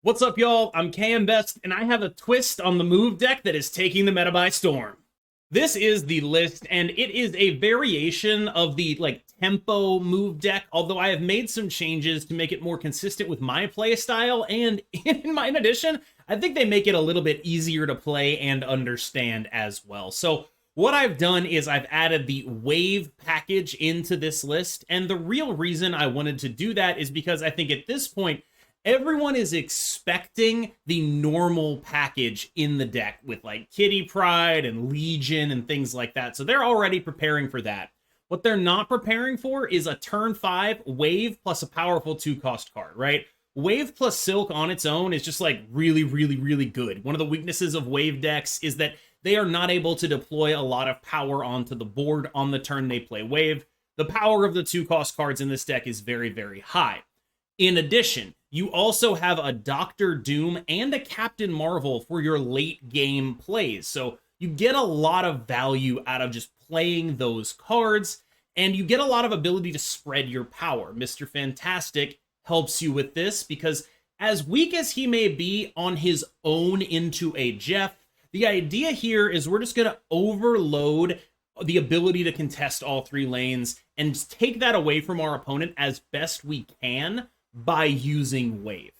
What's up, y'all? I'm KM Best, and I have a twist on the move deck that is taking the meta by storm. This is the list, and it is a variation of the tempo move deck, although I have made some changes to make it more consistent with my play style, and in addition, I think they make it a little bit easier to play and understand as well. So what I've done is I've added the wave package into this list, and the real reason I wanted to do that is because I think at this point, everyone is expecting the normal package in the deck with Kitty Pryde and Legion and things like that. So they're already preparing for that. What they're not preparing for is a turn 5 wave plus a powerful 2-cost card, right? Wave plus Silk on its own is just really good. One of the weaknesses of wave decks is that they are not able to deploy a lot of power onto the board on the turn they play wave. The power of the 2-cost cards in this deck is very high. In addition, you also have a Doctor Doom and a Captain Marvel for your late game plays. So you get a lot of value out of just playing those cards, and you get a lot of ability to spread your power. Mr. Fantastic helps you with this because as weak as he may be on his own into a Jeff, the idea here is we're just going to overload the ability to contest all 3 lanes and take that away from our opponent as best we can by using wave.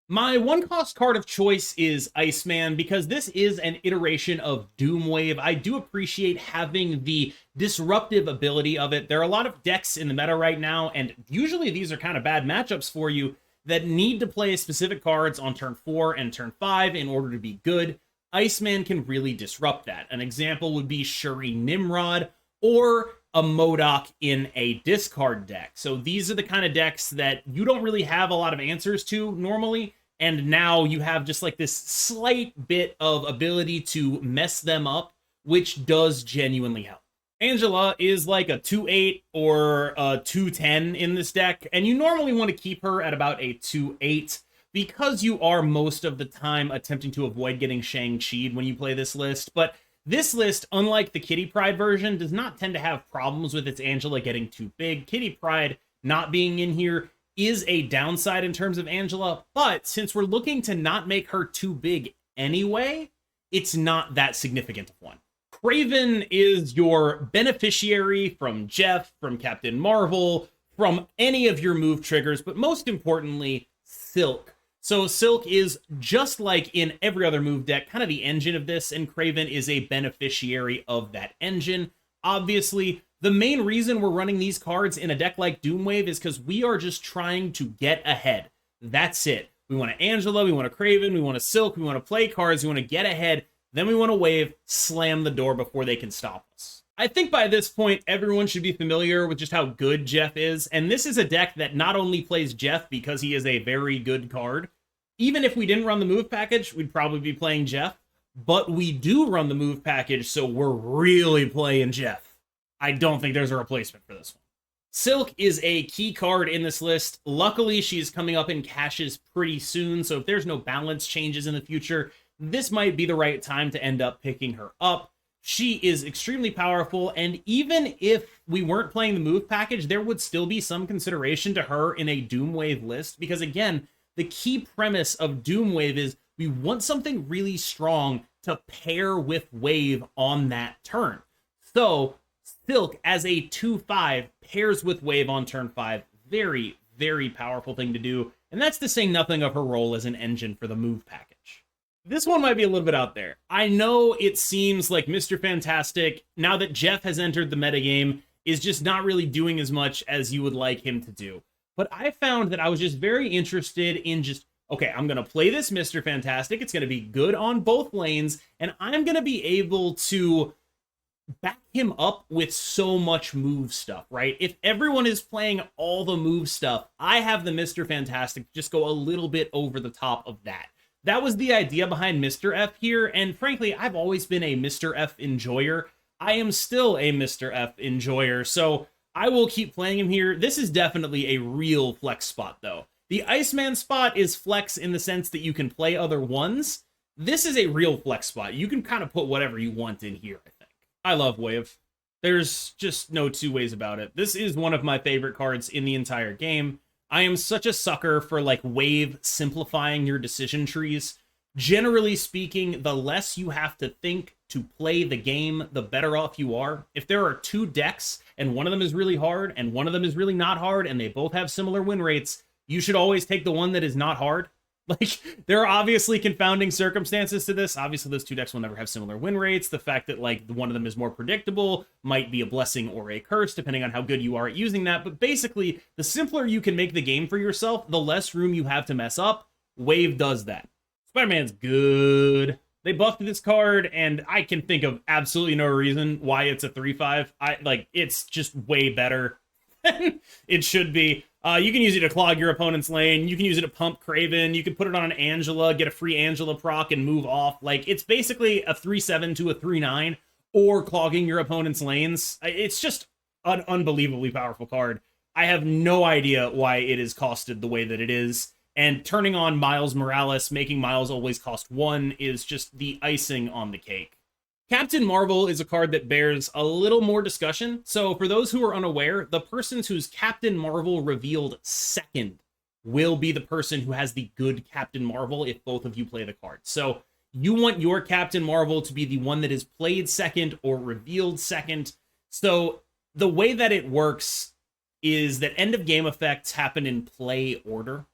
My 1-cost card of choice is Iceman because this is an iteration of Doom Wave. I do appreciate having the disruptive ability of it. There are a lot of decks in the meta right now, and usually these are kind of bad matchups for you that need to play specific cards on turn 4 and turn 5 in order to be good. Iceman can really disrupt that. An example would be Shuri Nimrod or a MODOK in a discard deck. So these are the kind of decks that you don't really have a lot of answers to normally, and now you have just this slight bit of ability to mess them up, which does genuinely help. Angela is like a 2-8 or a 2-10 in this deck, and you normally want to keep her at about a 2-8 because you are most of the time attempting to avoid getting Shang-Chi'd when you play this list, but this list, unlike the Kitty Pryde version, does not tend to have problems with its Angela getting too big. Kitty Pryde not being in here is a downside in terms of Angela, but since we're looking to not make her too big anyway, it's not that significant of one. Kraven is your beneficiary from Jeff, from Captain Marvel, from any of your move triggers, but most importantly, Silk. So Silk is just like in every other move deck, kind of the engine of this, and Kraven is a beneficiary of that engine. Obviously, the main reason we're running these cards in a deck like Doomwave is because we are just trying to get ahead. That's it. We want a Angela, we want a Kraven, we want a Silk, we want to play cards, we want to get ahead, then we want to wave, slam the door before they can stop us. I think by this point, everyone should be familiar with just how good Jeff is, and this is a deck that not only plays Jeff because he is a very good card. Even if we didn't run the move package, we'd probably be playing Jeff, but we do run the move package, so we're really playing Jeff. I don't think there's a replacement for this one. Silk is a key card in this list. Luckily, she's coming up in caches pretty soon, so if there's no balance changes in the future, this might be the right time to end up picking her up. She is extremely powerful, and even if we weren't playing the move package, there would still be some consideration to her in a Doomwave list, because again, the key premise of Doomwave is we want something really strong to pair with Wave on that turn. So Silk as a 2-5 pairs with Wave on turn 5. Very powerful thing to do. And that's to say nothing of her role as an engine for the move package. This one might be a little bit out there. I know it seems like Mr. Fantastic, now that Jeff has entered the metagame, is just not really doing as much as you would like him to do. But I found that I was just very interested in okay, I'm going to play this Mr. Fantastic. It's going to be good on both lanes, and I'm going to be able to back him up with so much move stuff, right? If everyone is playing all the move stuff, I have the Mr. Fantastic just go a little bit over the top of that. That was the idea behind Mr. F here, and frankly, I've always been a Mr. F enjoyer. I am still a Mr. F enjoyer, so I will keep playing him here. This is definitely a real flex spot, though. The Iceman spot is flex in the sense that you can play other ones. This is a real flex spot. You can kind of put whatever you want in here, I think. I love Wave. There's just no two ways about it. This is one of my favorite cards in the entire game. I am such a sucker for like wave simplifying your decision trees. Generally speaking, the less you have to think to play the game, the better off you are. If there are two decks and one of them is really hard and one of them is really not hard and they both have similar win rates, you should always take the one that is not hard. Like, there are obviously confounding circumstances to this. Obviously, those two decks will never have similar win rates. The fact that, like, one of them is more predictable might be a blessing or a curse, depending on how good you are at using that. But basically, the simpler you can make the game for yourself, the less room you have to mess up. Wave does that. Spider-Man's good. They buffed this card, and I can think of absolutely no reason why it's a 3/5. It's just way better than it should be. You can use it to clog your opponent's lane. You can use it to pump Kraven. You can put it on an Angela, get a free Angela proc, and move off. Like, it's basically a 3/7 to a 3/9, or clogging your opponent's lanes. It's just an unbelievably powerful card. I have no idea why it is costed the way that it is. And turning on Miles Morales, making Miles always cost 1, is just the icing on the cake. Captain Marvel is a card that bears a little more discussion. So for those who are unaware, the person whose Captain Marvel revealed second will be the person who has the good Captain Marvel if both of you play the card. So you want your Captain Marvel to be the one that is played second or revealed second. So the way that it works is that end of game effects happen in play order,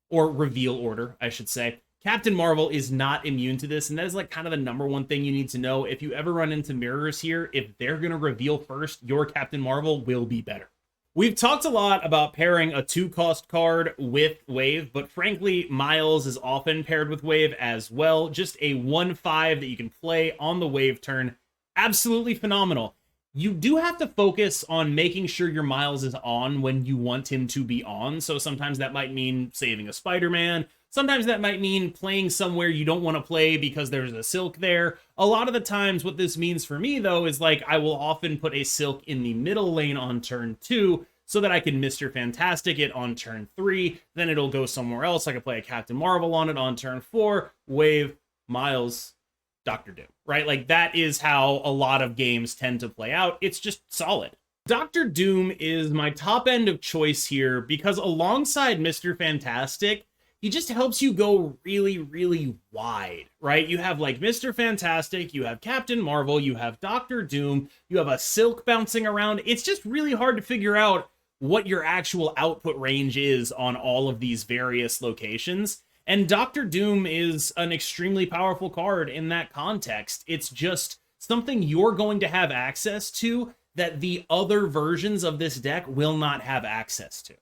or reveal order, I should say. Captain Marvel is not immune to this, and that is like kind of the number one thing you need to know. If you ever run into mirrors here, if they're going to reveal first, your Captain Marvel will be better. We've talked a lot about pairing a 2-cost card with Wave, but frankly, Miles is often paired with Wave as well. Just a 1/5 that you can play on the Wave turn. Absolutely phenomenal. You do have to focus on making sure your Miles is on when you want him to be on. So sometimes that might mean saving a Spider-Man. Sometimes that might mean playing somewhere you don't want to play because there's a Silk there. A lot of the times what this means for me, though, is like I will often put a Silk in the middle lane on turn 2 so that I can Mr. Fantastic it on turn 3. Then it'll go somewhere else. I can play a Captain Marvel on it on turn 4. Wave, Miles, Dr. Doom, right? Like, that is how a lot of games tend to play out. It's just solid. Dr. Doom is my top end of choice here because alongside Mr. Fantastic, he just helps you go really, really wide, right? You have like Mr. Fantastic, you have Captain Marvel, you have Dr. Doom, you have a Silk bouncing around. It's just really hard to figure out what your actual output range is on all of these various locations. And Dr. Doom is an extremely powerful card in that context. It's just something you're going to have access to that the other versions of this deck will not have access to.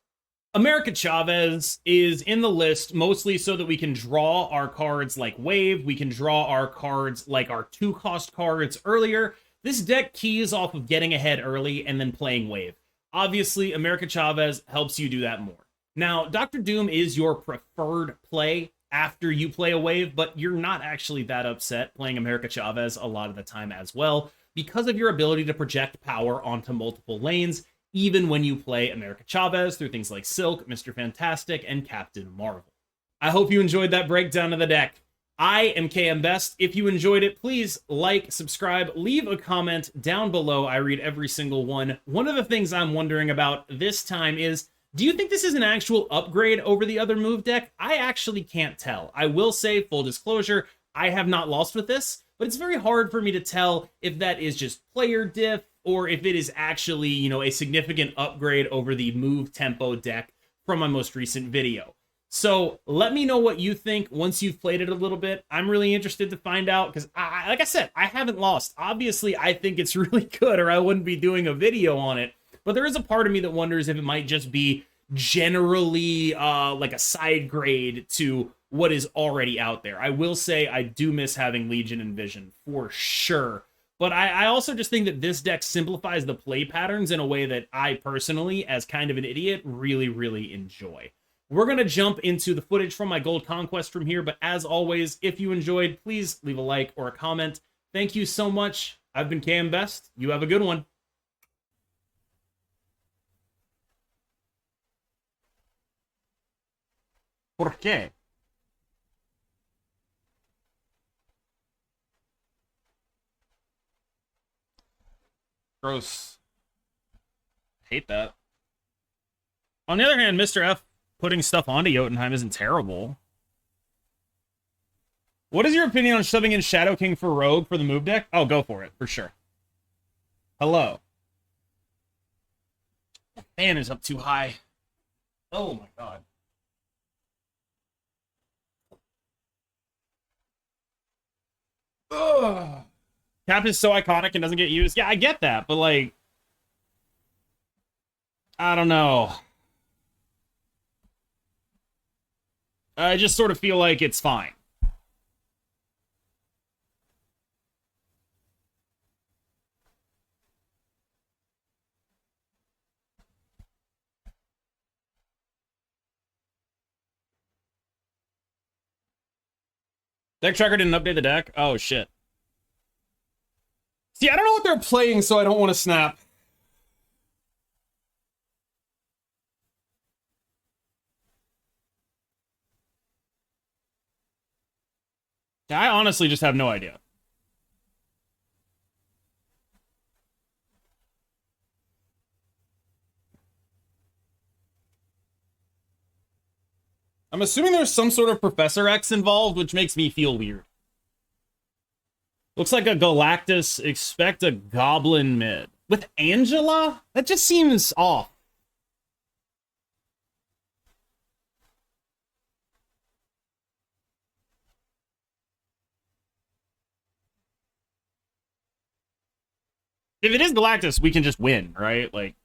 America Chavez is in the list mostly so that we can draw our cards like Wave, we can draw our cards like our 2-cost cards earlier. This deck keys off of getting ahead early and then playing Wave. Obviously, America Chavez helps you do that more. Now, Dr. Doom is your preferred play after you play a Wave, but you're not actually that upset playing America Chavez a lot of the time as well because of your ability to project power onto multiple lanes, even when you play America Chavez through things like Silk, Mr. Fantastic, and Captain Marvel. I hope you enjoyed that breakdown of the deck. I am KM Best. If you enjoyed it, please like, subscribe, leave a comment down below. I read every single one. One of the things I'm wondering about this time is, do you think this is an actual upgrade over the other move deck? I actually can't tell. I will say, full disclosure, I have not lost with this, but it's very hard for me to tell if that is just player diff or if it is actually, you know, a significant upgrade over the move tempo deck from my most recent video. So let me know what you think once you've played it a little bit. I'm really interested to find out because, like I said, I haven't lost. Obviously, I think it's really good or I wouldn't be doing a video on it. But there is a part of me that wonders if it might just be generally like a side grade to what is already out there. I will say I do miss having Legion and Vision for sure. But I also just think that this deck simplifies the play patterns in a way that I personally, as kind of an idiot, really, really enjoy. We're going to jump into the footage from my Gold Conquest from here, but as always, if you enjoyed, please leave a like or a comment. Thank you so much. I've been KM Best. You have a good one. ¿Por qué? Gross. Hate that. On the other hand, Mr. F putting stuff onto Jotunheim isn't terrible. What is your opinion on shoving in Shadow King for Rogue for the move deck? Oh, go for it, for sure. Hello. The fan is up too high. Oh my god. Ugh. Cap is so iconic and doesn't get used. Yeah, I get that, but like, I don't know. I just sort of feel like it's fine. Deck Tracker didn't update the deck? Oh, shit. See, I don't know what they're playing, so I don't want to snap. I honestly just have no idea. I'm assuming there's some sort of Professor X involved, which makes me feel weird. Looks like a Galactus. Expect a Goblin mid. With Angela? That just seems off. If it is Galactus, we can just win, right? Like,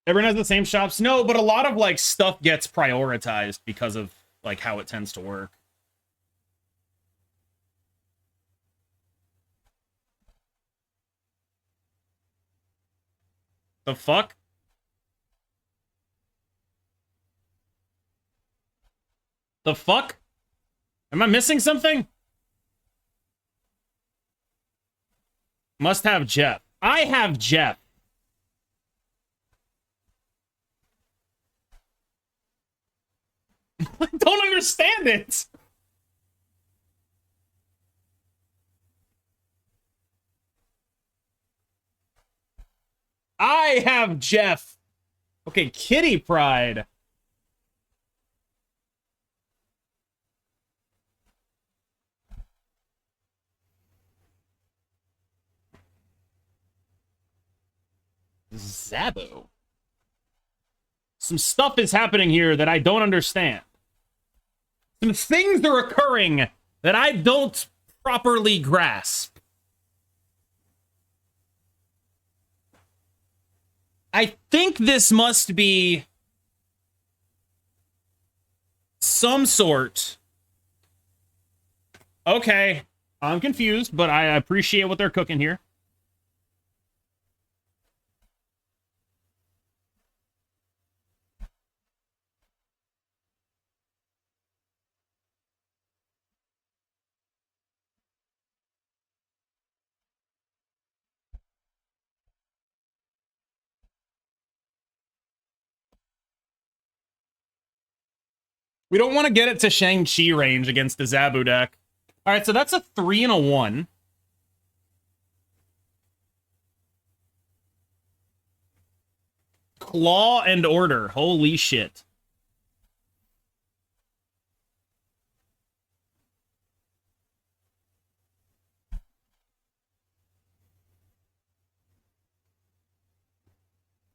everyone has the same shops? No, but a lot of, like, stuff gets prioritized because of, like, how it tends to work. The fuck? The fuck? Am I missing something? Must have Jeff. I have Jeff. I don't understand it. I have Jeff. Okay, Kitty Pride. Zabo. Some stuff is happening here that I don't understand. Some things are occurring that I don't properly grasp. I think this must be some sort. Okay, I'm confused, but I appreciate what they're cooking here. We don't want to get it to Shang-Chi range against the Zabu deck. All right, so that's a 3 and a 1. Claw and Order. Holy shit.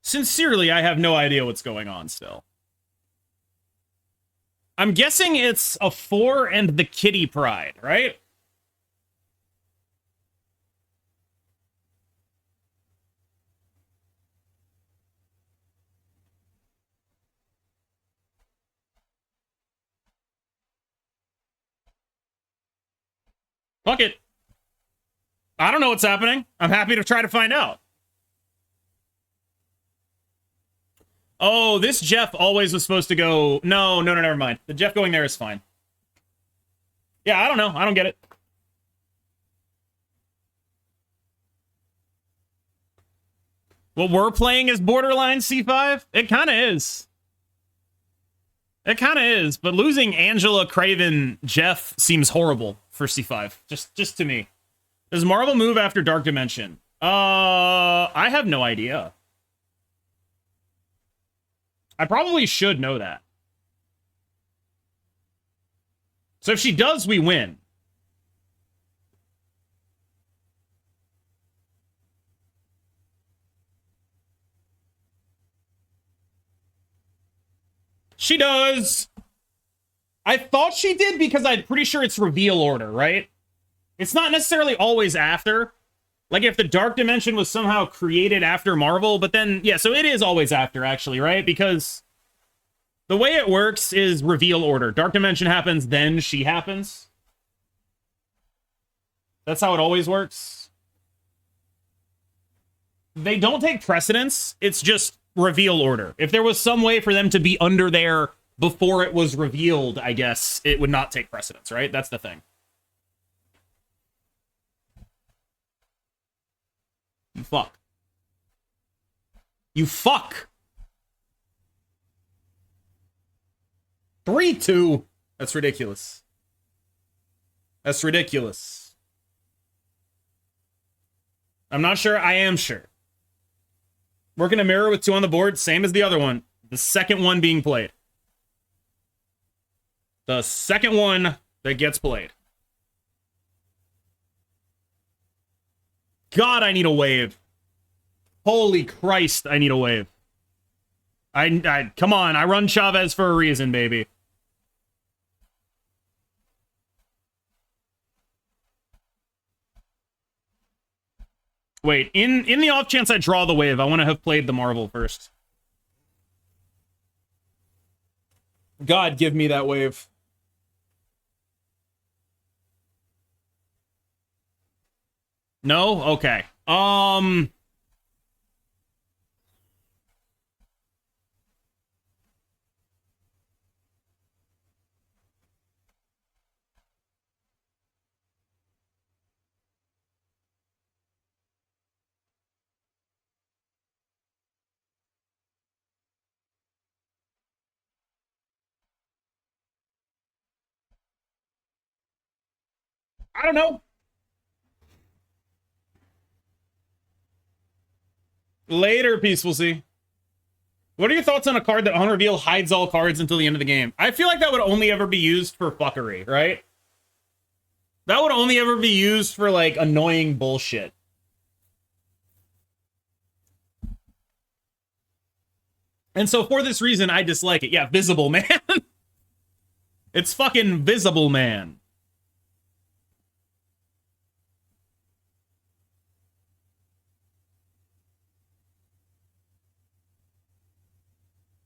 Sincerely, I have no idea what's going on still. I'm guessing it's a 4 and the Kitty Pride, right? Fuck it. I don't know what's happening. I'm happy to try to find out. Oh, this Jeff always was supposed to go... No, never mind. The Jeff going there is fine. Yeah, I don't know. I don't get it. What we're playing is borderline C5? It kind of is. It kind of is, but losing Angela, Craven, Jeff seems horrible for C5. Just to me. Does Marvel move after Dark Dimension? I have no idea. I probably should know that. So if she does, we win. She does. I thought she did because I'm pretty sure it's reveal order, right? It's not necessarily always after. Like if the Dark Dimension was somehow created after Marvel, but then, yeah, so it is always after, actually, right? Because the way it works is reveal order. Dark Dimension happens, then she happens. That's how it always works. They don't take precedence. It's just reveal order. If there was some way for them to be under there before it was revealed, I guess it would not take precedence, right? That's the thing. You fuck. You fuck. 3-2. That's ridiculous. That's ridiculous. I'm not sure. I am sure. Working a mirror with 2 on the board, same as the other one. The second one being played. The second one that gets played. God, I need a wave. Holy Christ, I need a wave. I come on, I run Chavez for a reason, baby. Wait, in the off chance I draw the wave, I want to have played the Marvel first. God, give me that wave. No? Okay. I don't know. Later, Peaceful C. What are your thoughts on a card that on reveal hides all cards until the end of the game? I feel like that would only ever be used for fuckery, right? That would only ever be used for, like, annoying bullshit. And so for this reason, I dislike it. Yeah, Visible Man. It's fucking Visible Man.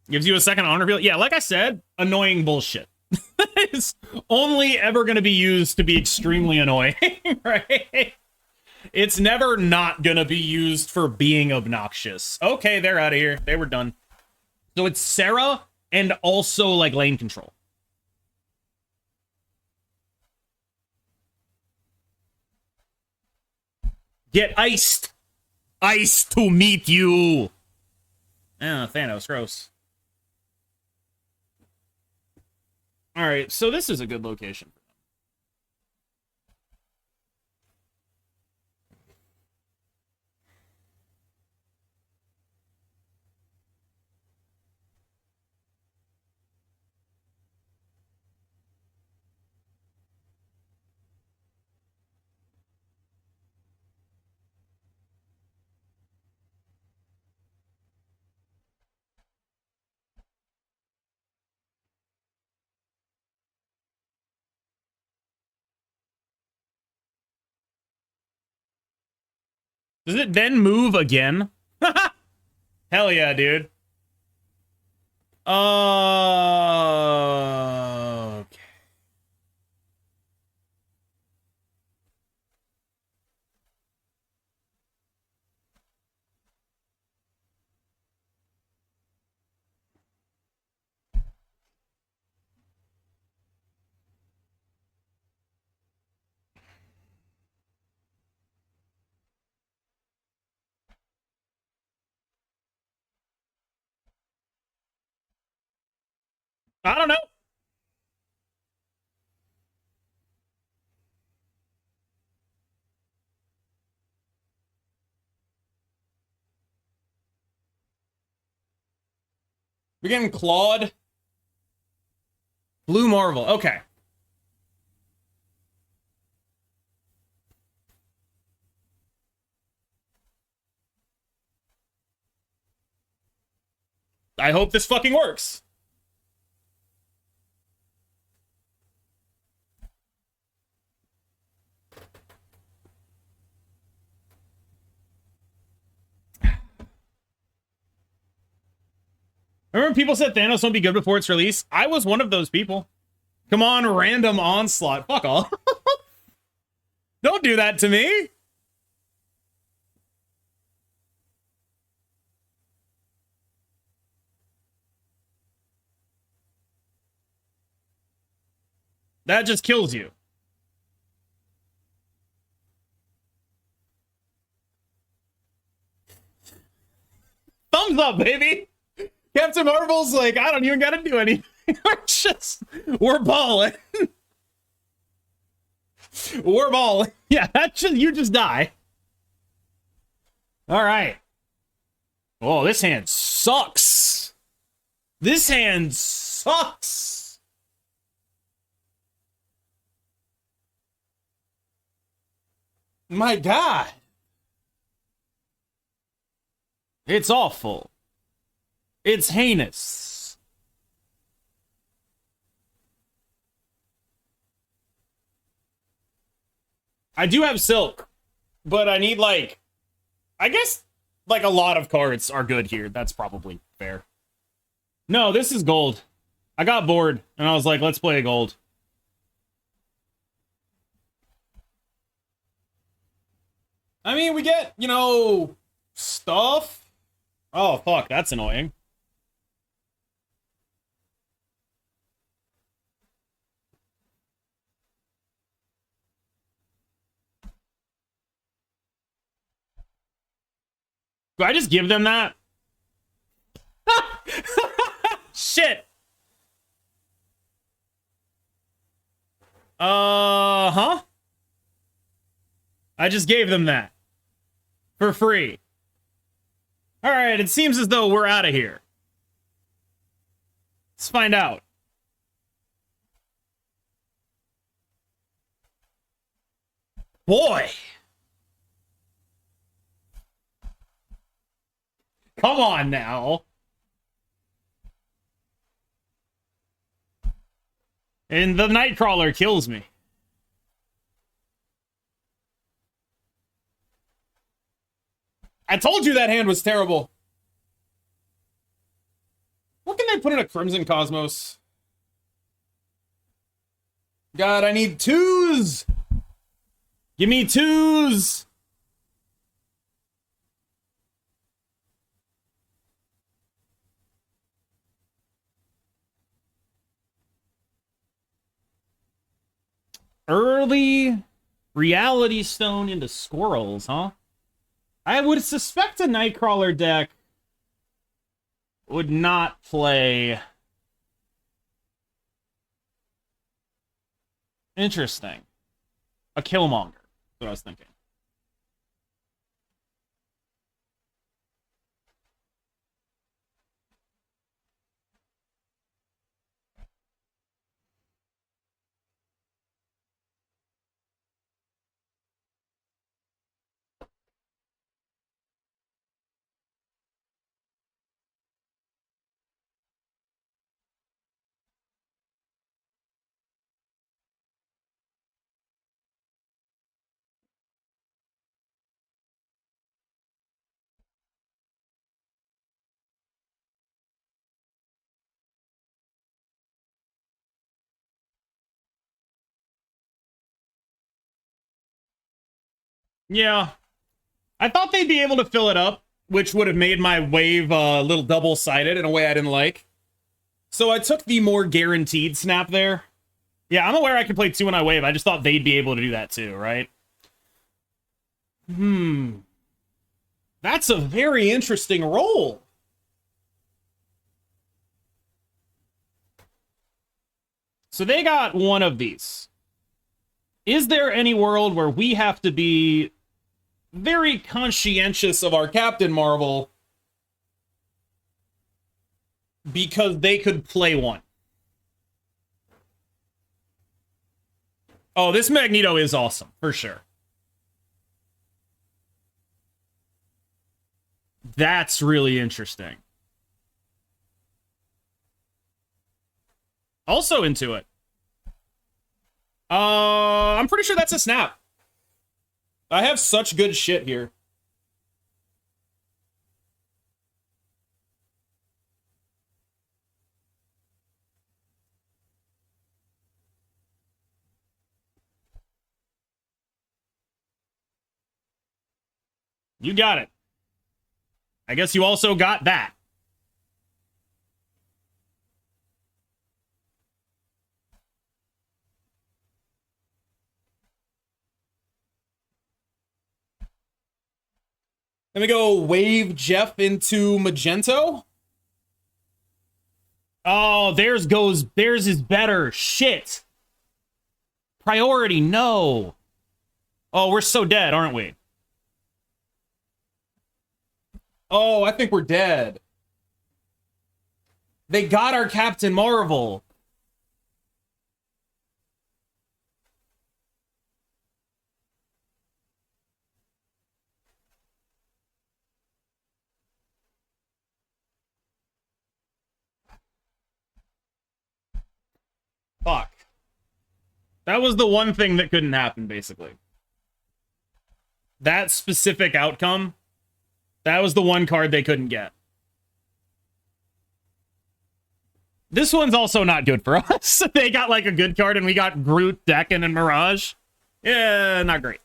Gives you a second on reveal. Yeah, like I said, annoying bullshit. It's only ever going to be used to be extremely annoying, right? It's never not going to be used for being obnoxious. Okay, they're out of here. They were done. So it's Sarah and also, like, lane control. Get iced. Iced to meet you. Thanos, gross. All right, so this is a good location. Does it then move again? Hell yeah, dude. Okay. I don't know. We're getting Claude. Blue Marvel. Okay. I hope this fucking works. Remember when people said Thanos won't be good before its release? I was one of those people. Come on, random onslaught. Fuck off. Don't do that to me. That just kills you. Thumbs up, baby. Captain Marvel's like, I don't even gotta do anything. We're balling. We're balling. Yeah, that's just, you just die. All right. Oh, this hand sucks. This hand sucks. My God. It's awful. It's heinous. I do have silk, but I need like, I guess like a lot of cards are good here. That's probably fair. No, this is gold. I got bored and I was like, let's play a gold. I mean, we get, you know, stuff. Oh, fuck, that's annoying. Do I just give them that? Shit. Huh? I just gave them that. For free. Alright, it seems as though we're out of here. Let's find out. Boy! Come on now. And the Nightcrawler kills me. I told you that hand was terrible. What can they put in a Crimson Cosmos? God, I need twos. Give me twos. Early Reality Stone into Squirrels, huh? I would suspect a Nightcrawler deck would not play. Interesting. A Killmonger, that's what I was thinking. Yeah. I thought they'd be able to fill it up, which would have made my wave a little double-sided in a way I didn't like. So I took the more guaranteed snap there. Yeah, I'm aware I can play 2 when I wave. I just thought they'd be able to do that too, right? That's a very interesting roll. So they got one of these. Is there any world where we have to be very conscientious of our Captain Marvel because they could play one? Oh, this Magneto is awesome, for sure. That's really interesting. Also into it. I'm pretty sure that's a snap. I have such good shit here. You got it. I guess you also got that. Let me go wave Jeff into Magento. Oh, theirs is better. Shit. Priority, no. Oh, we're so dead, aren't we? Oh, I think we're dead. They got our Captain Marvel. Fuck. That was the one thing that couldn't happen, basically. That specific outcome, that was the one card they couldn't get. This one's also not good for us. They got like a good card and we got Groot, Decken, and Mirage. Yeah, not great.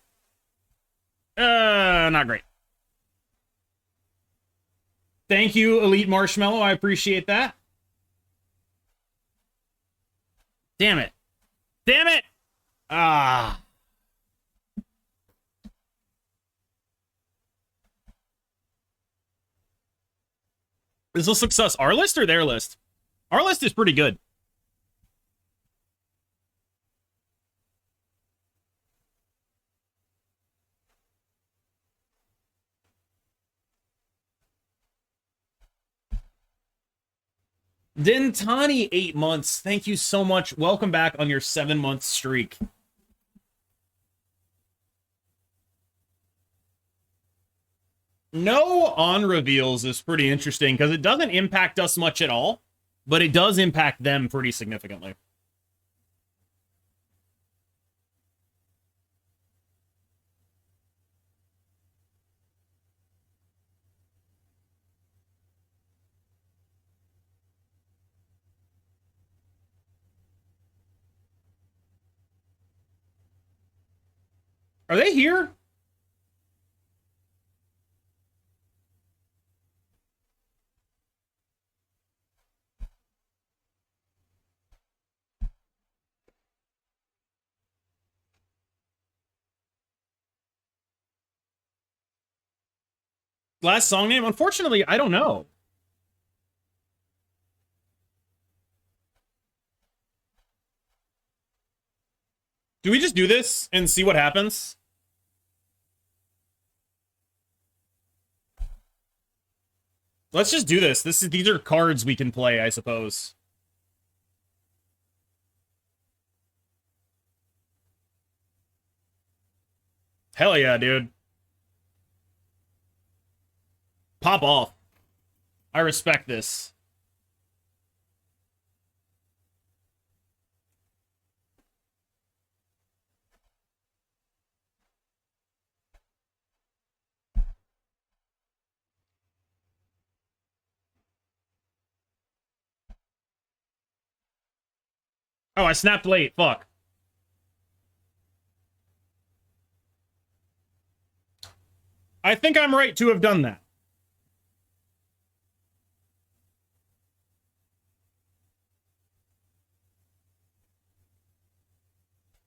Not great. Thank you, Elite Marshmallow. I appreciate that. Damn it. Damn it! Ah. Is this success our list or their list? Our list is pretty good. Dentani, 8 months. Thank you so much. Welcome back on your 7-month streak. No on reveals is pretty interesting because it doesn't impact us much at all, but it does impact them pretty significantly. Are they here? Last song name? Unfortunately, I don't know. Do we just do this and see what happens? Let's just do this. These are cards we can play, I suppose. Hell yeah, dude. Pop off. I respect this. Oh, I snapped late. Fuck. I think I'm right to have done that.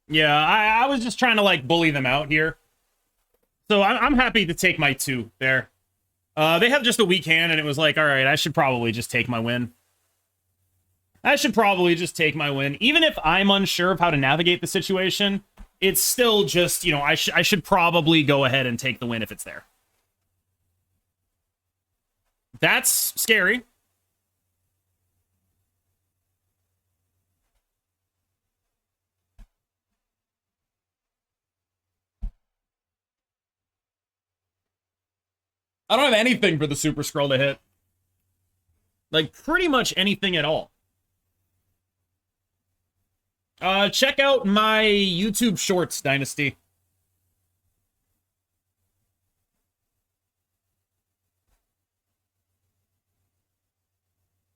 Yeah, I was just trying to, like, bully them out here. So I'm happy to take my 2 there. They have just a weak hand, and it was like, all right, I should probably just take my win. I should probably just take my win. Even if I'm unsure of how to navigate the situation, it's still just, you know, I should probably go ahead and take the win if it's there. That's scary. I don't have anything for the Super Scroll to hit. Like, pretty much anything at all. Check out my YouTube Shorts, Dynasty.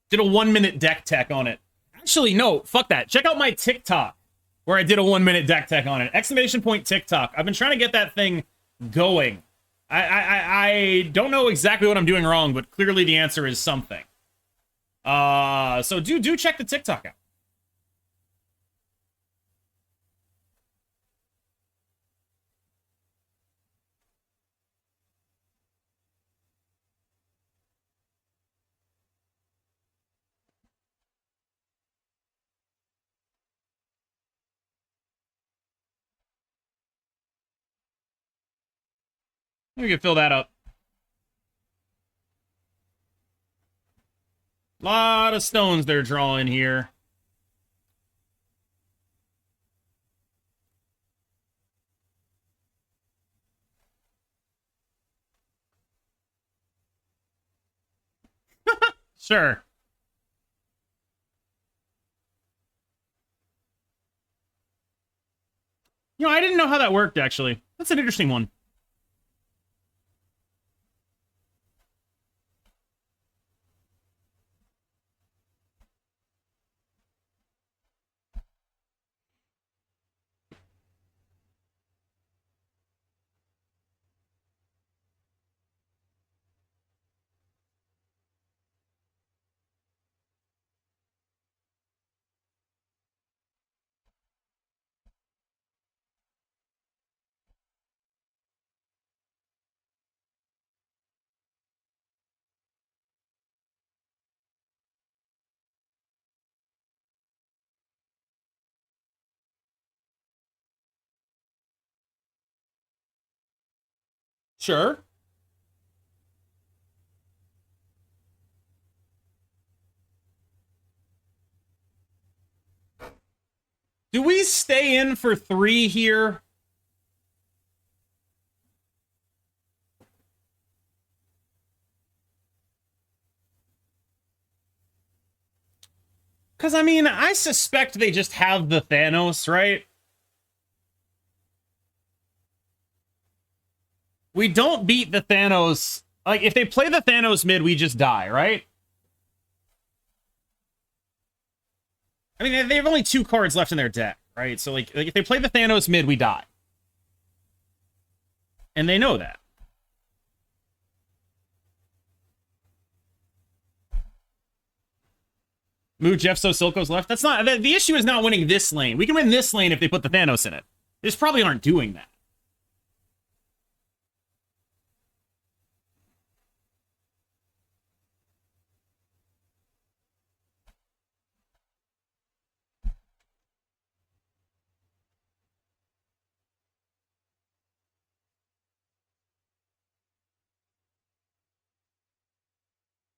Did a 1-minute deck tech on it. Actually, no, fuck that. Check out my TikTok, where I did a 1-minute deck tech on it. Exclamation point TikTok. I've been trying to get that thing going. I don't know exactly what I'm doing wrong, but clearly the answer is something. So do check the TikTok out. We can fill that up. Lot of stones they're drawing here. Sure. You know, I didn't know how that worked, actually. That's an interesting one. Sure. Do we stay in for 3 here? Because, I mean, I suspect they just have the Thanos, right? We don't beat the Thanos. Like, if they play the Thanos mid, we just die, right? I mean, they have only 2 cards left in their deck, right? So, like if they play the Thanos mid, we die. And they know that. Move Jeff so Silco's left. That's not... The issue is not winning this lane. We can win this lane if they put the Thanos in it. They just probably aren't doing that.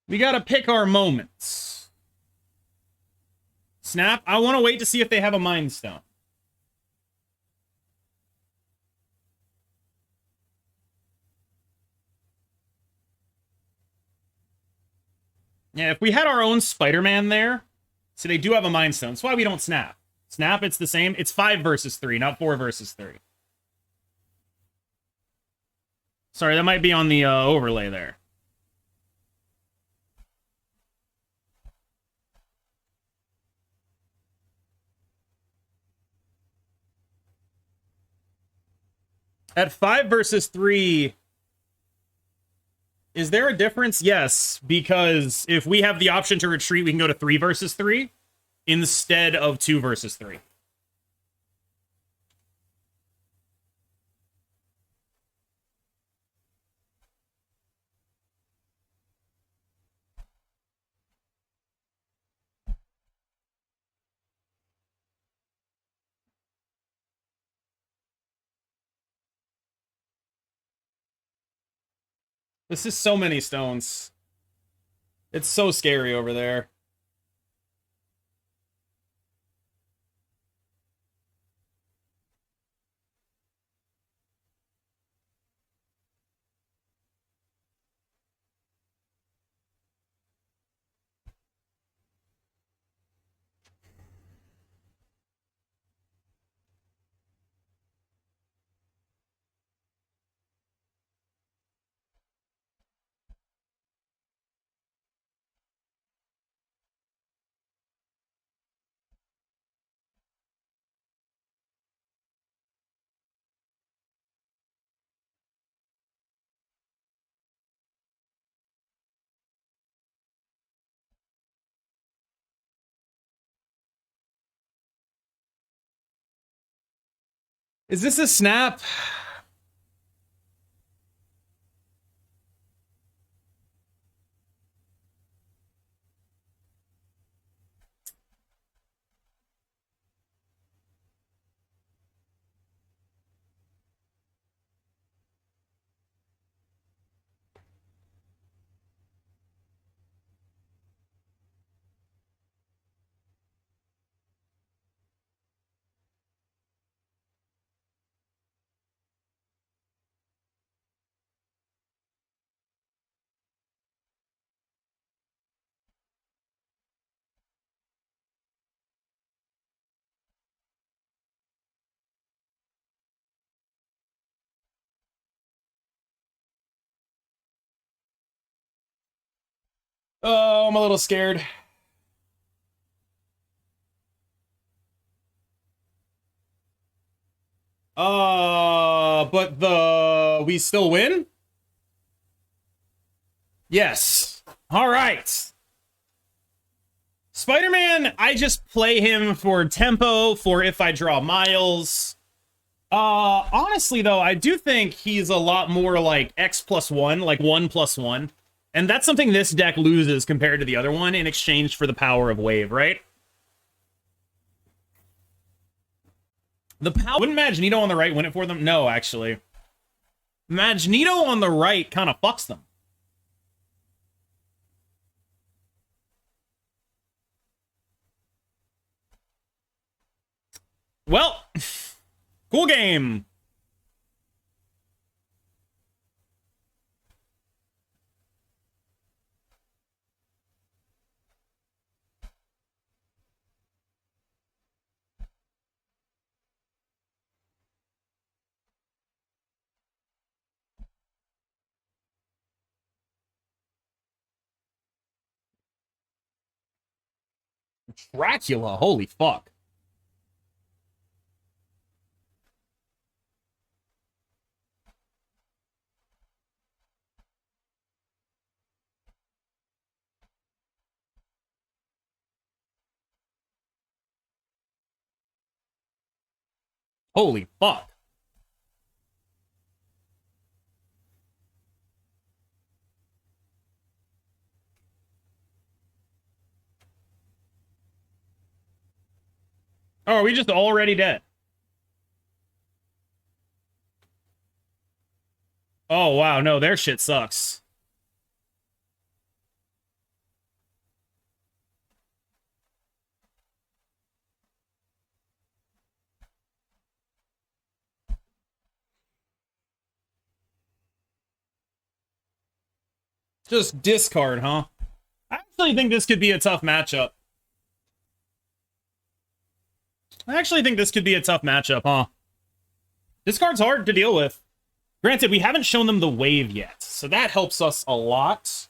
We gotta pick our moments. Snap. I want to wait to see if they have a Mind Stone. Yeah, if we had our own Spider-Man there, so they do have a Mind Stone. That's why we don't snap. Snap, it's the same. It's 5 versus 3, not 4 versus 3. Sorry, that might be on the overlay there. At 5 versus 3, is there a difference? Yes, because if we have the option to retreat, we can go to 3 versus 3 instead of 2 versus 3. This is so many stones. It's so scary over there. Is this a snap? Oh, I'm a little scared. But we still win? Yes. All right. Spider-Man, I just play him for tempo, for if I draw miles. Honestly, though, I do think he's a lot more like X+1, like 1+1. And that's something this deck loses compared to the other one in exchange for the power of Wave, right? The power... Wouldn't Magneto on the right win it for them? No, actually. Magneto on the right kind of fucks them. Well, cool game. Dracula, holy fuck. Holy fuck. Oh, are we just already dead? Oh, wow, no, their shit sucks. Just discard, huh? I actually think this could be a tough matchup. Huh? Discard's hard to deal with. Granted, we haven't shown them the wave yet, so that helps us a lot.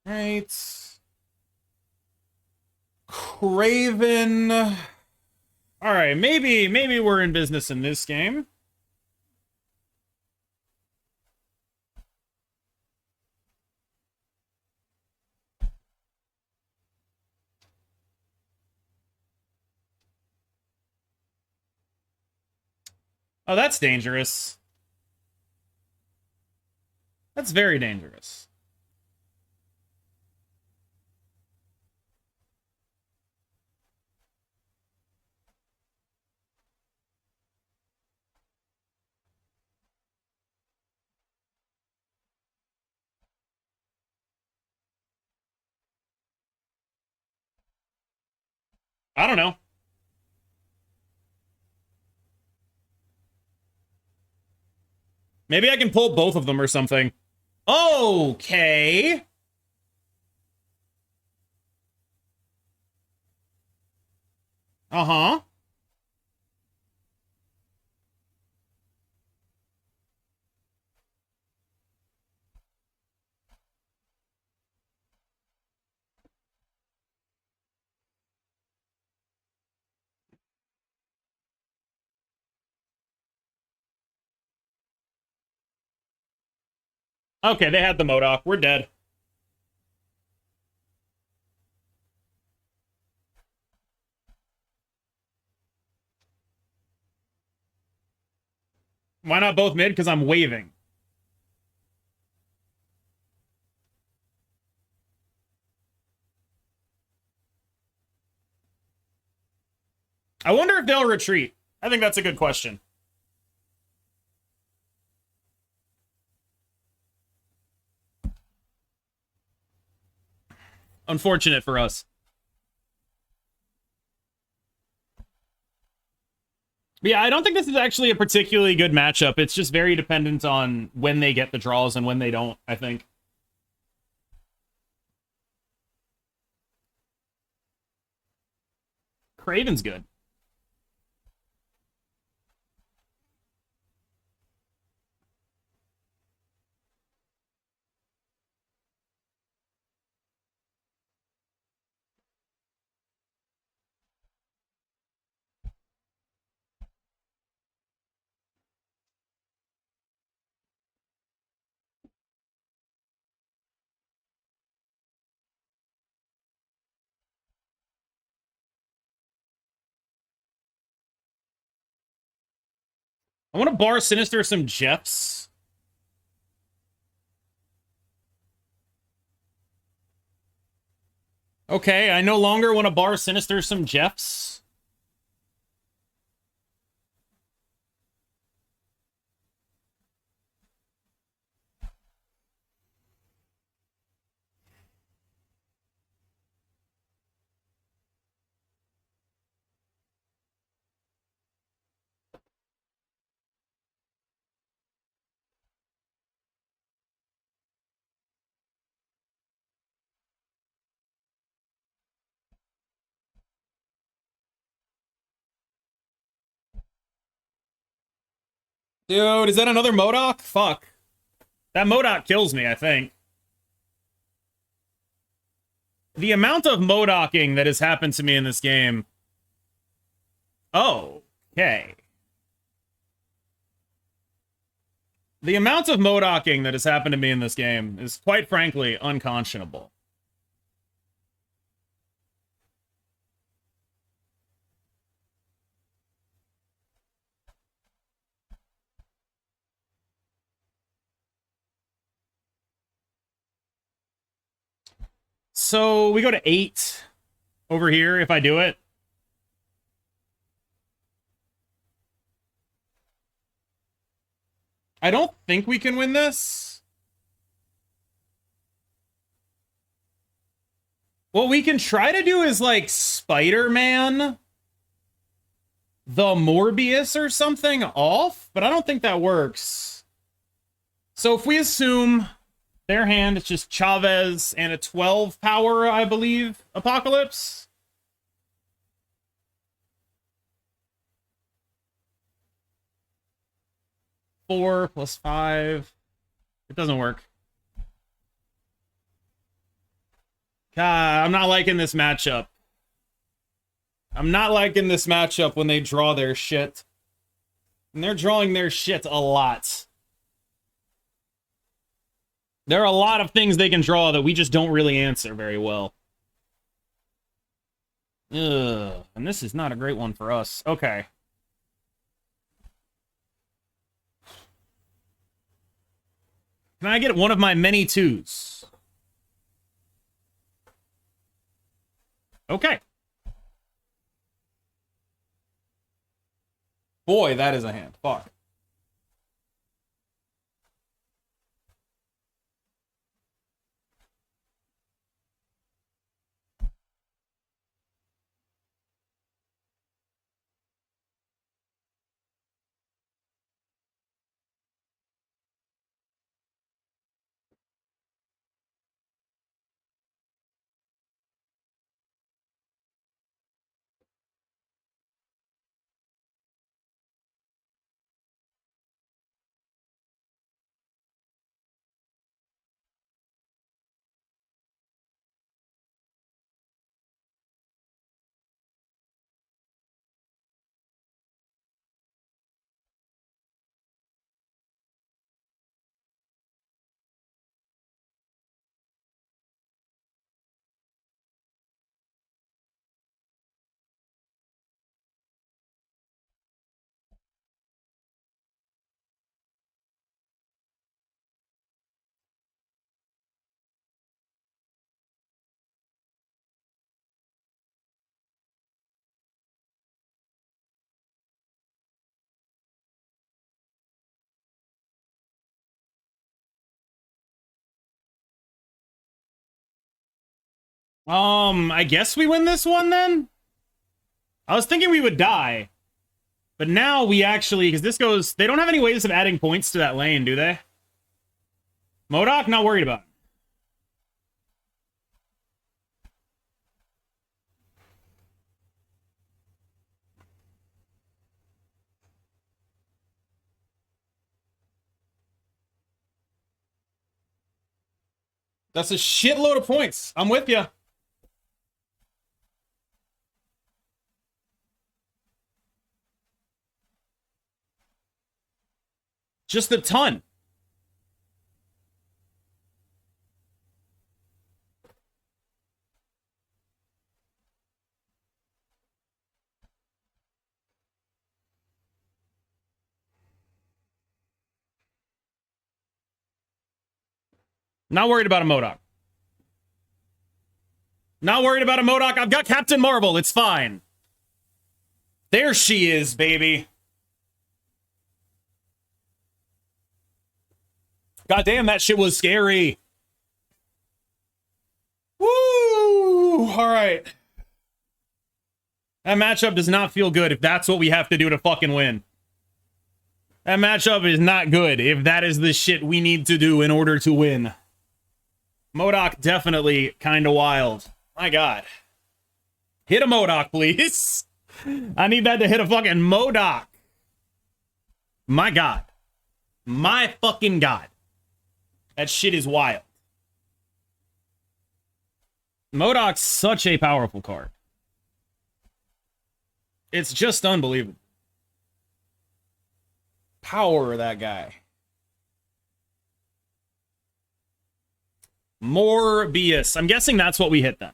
Right. Craven. All right, maybe we're in business in this game. Oh, that's dangerous. That's very dangerous. I don't know. Maybe I can pull both of them or something. Okay. Uh-huh. Okay, they had the MODOK. We're dead. Why not both mid? Because I'm waving. I wonder if they'll retreat. I think that's a good question. Unfortunate for us. But yeah, I don't think this is actually a particularly good matchup. It's just very dependent on when they get the draws and when they don't, I think. Craven's good. I want to bar Sinister some Jeffs. Okay, I no longer want to bar Sinister some Jeffs. Dude, is that another MODOK? Fuck. That MODOK kills me, I think. The amount of MODOKing that has happened to me in this game. Oh, okay. The amount of MODOKing that has happened to me in this game is quite frankly unconscionable. So we go to 8 over here if I do it. I don't think we can win this. What we can try to do is like Spider-Man the Morbius or something off, but I don't think that works. So if we assume their hand is just Chavez and a 12 power, I believe, Apocalypse. Four plus 5. It doesn't work. God, I'm not liking this matchup. I'm not liking this matchup when they draw their shit. And they're drawing their shit a lot. There are a lot of things they can draw that we just don't really answer very well. Ugh, and this is not a great one for us. Okay. Can I get one of my many twos? Okay. Boy, that is a hand. Fuck. I guess we win this one then? I was thinking we would die. But now we actually, because this goes, they don't have any ways of adding points to that lane, do they? MODOK, not worried about it. That's a shitload of points. I'm with you. Just a ton. Not worried about a MODOK. Not worried about a MODOK. I've got Captain Marvel. It's fine. There she is, baby. God damn, that shit was scary. Woo! All right. That matchup does not feel good if that's what we have to do to fucking win. That matchup is not good if that is the shit we need to do in order to win. MODOK definitely kind of wild. My God. Hit a MODOK, please. I need that to hit a fucking MODOK. My God. My fucking God. That shit is wild. MODOK's such a powerful card. It's just unbelievable. Power of that guy. Morbius. I'm guessing that's what we hit then.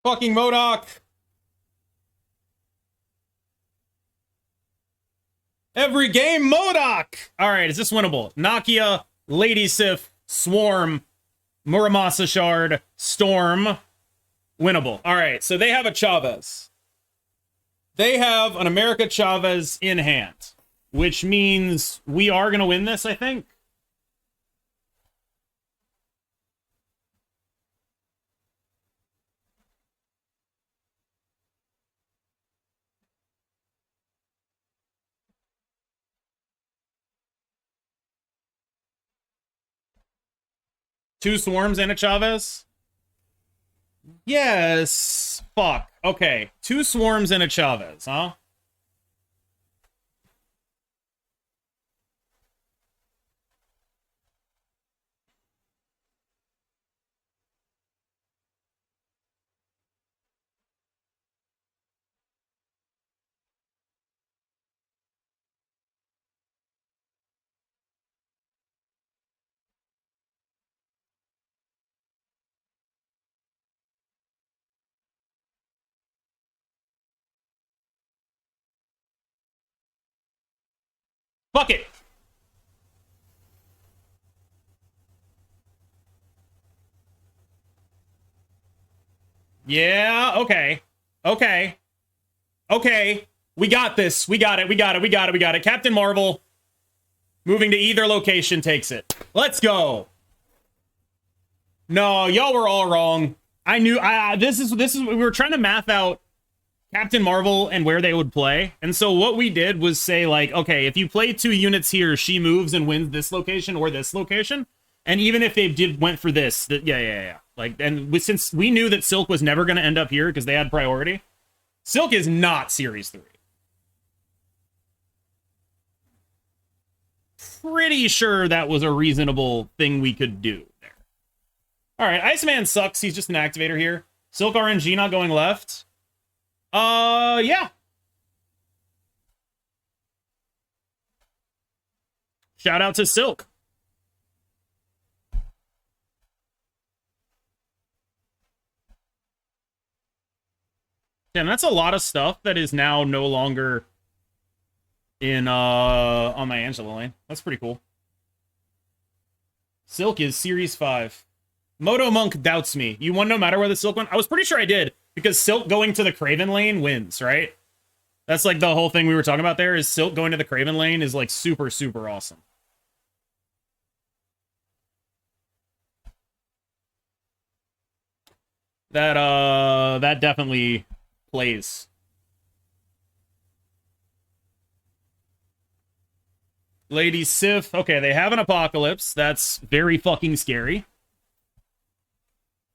Fucking MODOK. Every game, MODOK. All right, is this winnable? Nakia, Lady Sif, Swarm, Muramasa Shard, Storm. Winnable. All right, so they have a Chavez. They have an America Chavez in hand, which means we are going to win this, I think. Two Swarms and a Chavez? Yes. Fuck. Okay. Two Swarms and a Chavez, huh? Fuck it. Yeah, okay. Okay. Okay. We got this. We got it. We got it. We got it. We got it. Captain Marvel moving to either location takes it. Let's go. No, y'all were all wrong. I knew this is we were trying to math out Captain Marvel and where they would play. And so what we did was say, like, okay, if you play two units here, she moves and wins this location or this location. And even if they went for this, yeah. Like, and since we knew that Silk was never going to end up here because they had priority, Silk is not Series 3. pretty sure that was a reasonable thing we could do there. All right, Iceman sucks. He's just an activator here. Silk RNG not going left. Yeah. Shout out to Silk. Damn, that's a lot of stuff that is now no longer in on my Angela lane. That's pretty cool. Silk is Series 5. Moto Monk doubts me. You won no matter where the Silk went? I was pretty sure I did, because Silk going to the Craven lane wins, right? That's like the whole thing we were talking about there, is Silk going to the Craven lane is like super, super awesome. That definitely plays. Lady Sif. Okay, they have an Apocalypse. That's very fucking scary.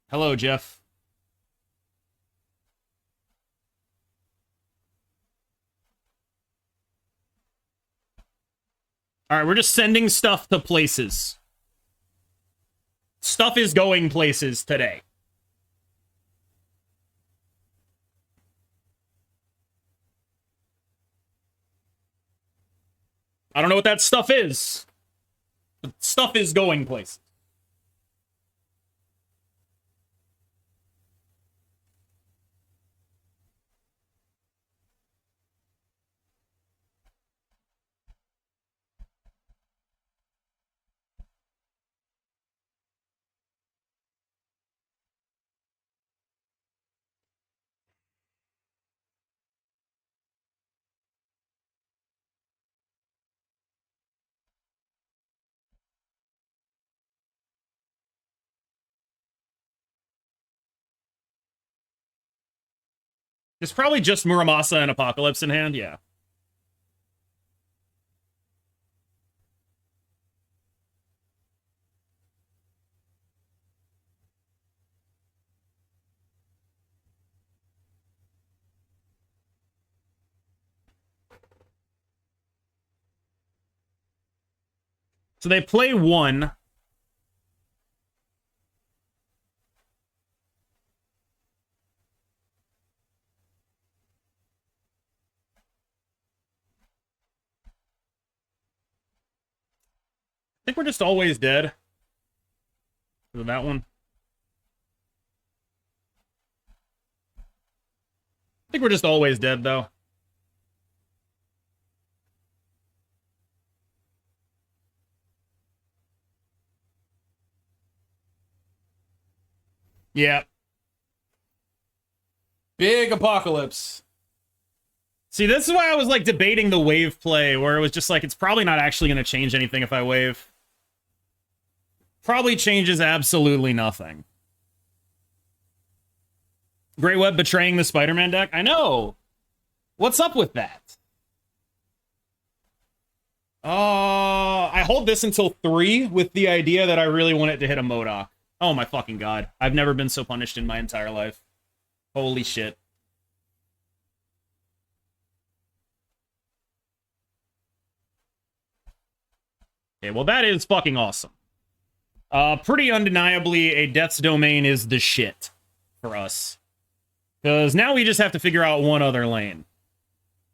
Hello, Jeff. All right, we're just sending stuff to places. Stuff is going places today. I don't know what that stuff is. But stuff is going places. There's probably just Muramasa and Apocalypse in hand, yeah. So they play one. I think we're just always dead. Is it that one? I think we're just always dead, though. Yeah. Big Apocalypse. See, this is why I was, like, debating the wave play, where it was just like, it's probably not actually going to change anything if I wave. Probably changes absolutely nothing. Grey Web betraying the Spider-Man deck? I know! What's up with that? I hold this until 3 with the idea that I really want it to hit a MODOK. Oh my fucking god. I've never been so punished in my entire life. Holy shit. Okay, well that is fucking awesome. Pretty undeniably, a Death's Domain is the shit for us. Because now we just have to figure out one other lane.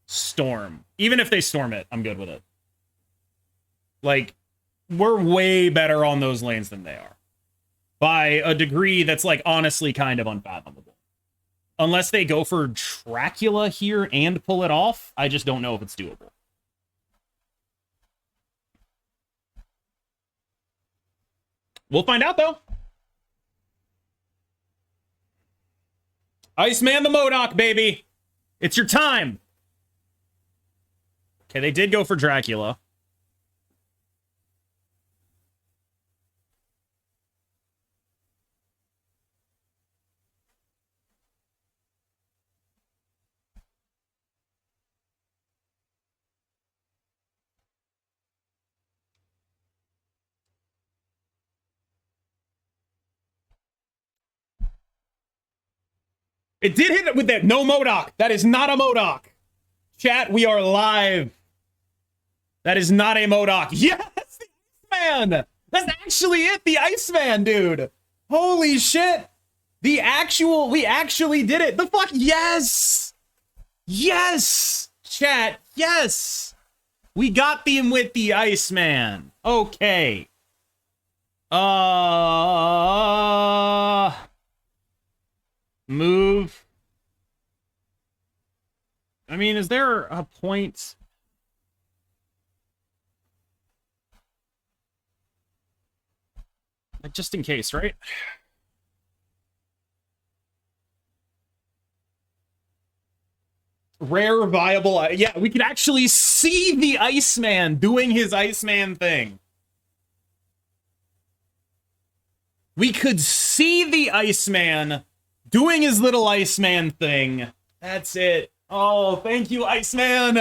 Storm. Even if they storm it, I'm good with it. Like, we're way better on those lanes than they are. By a degree that's, like, honestly kind of unfathomable. Unless they go for Dracula here and pull it off, I just don't know if it's doable. We'll find out, though. Iceman the MODOK, baby. It's your time. Okay, they did go for Dracula. It did hit it with that. No MODOK. That is not a MODOK. Chat, we are live. That is not a MODOK. Yes! Iceman! That's actually it, the Iceman, dude! Holy shit! We actually did it! The fuck, yes! Yes! Chat, yes! We got them with the Iceman. Okay. Move. I mean, is there a point? Just in case, right? Rare, viable. Yeah, we could actually see the Iceman doing his Iceman thing. We could see the Iceman doing his little Iceman thing. That's it. Oh, thank you, Iceman.